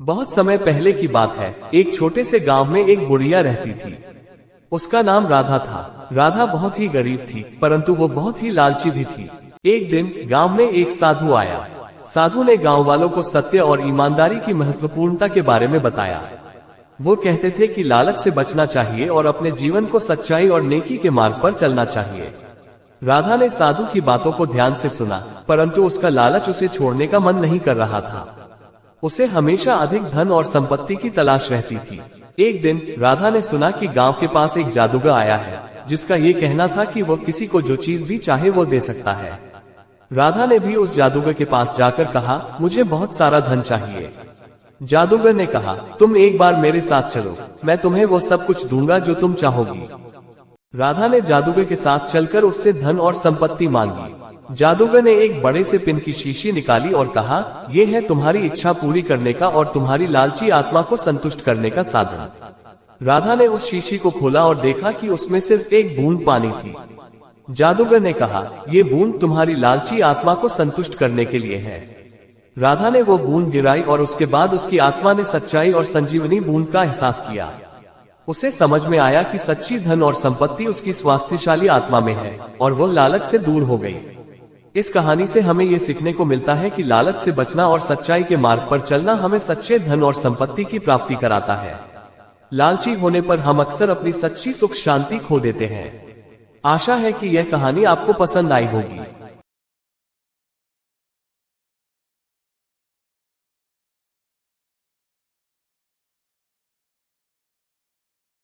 बहुत समय पहले की बात है। एक छोटे से गांव में एक बुढ़िया रहती थी। उसका नाम राधा था। राधा बहुत ही गरीब थी, परंतु वो बहुत ही लालची भी थी। एक दिन गांव में एक साधु आया। साधु ने गांव वालों को सत्य और ईमानदारी की महत्वपूर्णता के बारे में बताया। वो कहते थे कि लालच से बचना चाहिए और अपने जीवन को सच्चाई और नेकी के मार्ग पर चलना चाहिए। राधा ने साधु की बातों को ध्यान से सुना, परंतु उसका लालच उसे छोड़ने का मन नहीं कर रहा था। उसे हमेशा अधिक धन और संपत्ति की तलाश रहती थी। एक दिन राधा ने सुना कि गांव के पास एक जादूगर आया है, जिसका ये कहना था कि वो किसी को जो चीज भी चाहे वो दे सकता है। राधा ने भी उस जादूगर के पास जाकर कहा, मुझे बहुत सारा धन चाहिए। जादूगर ने कहा, तुम एक बार मेरे साथ चलो, मैं तुम्हें वो सब कुछ दूंगा जो तुम चाहोगी। राधा ने जादूगर के साथ चलकर उससे धन और संपत्ति मांगी। जादूगर ने एक बड़े से पिन की शीशी निकाली और कहा, ये है तुम्हारी इच्छा पूरी करने का और तुम्हारी लालची आत्मा को संतुष्ट करने का साधन। राधा ने उस शीशी को खोला और देखा कि उसमें सिर्फ एक बूंद पानी थी। जादूगर ने कहा, ये बूंद तुम्हारी लालची आत्मा को संतुष्ट करने के लिए है। राधा ने वो बूंद गिराई और उसके बाद उसकी आत्मा ने सच्चाई और संजीवनी बूंद का एहसास किया। उसे समझ में आया कि सच्ची धन और संपत्ति उसकी स्वास्थ्यशाली आत्मा में है और वो लालच से दूर हो गई। इस कहानी से हमें ये सीखने को मिलता है कि लालच से बचना और सच्चाई के मार्ग पर चलना हमें सच्चे धन और संपत्ति की प्राप्ति कराता है। लालची होने पर हम अक्सर अपनी सच्ची सुख शांति खो देते हैं। आशा है कि यह कहानी आपको पसंद आई होगी।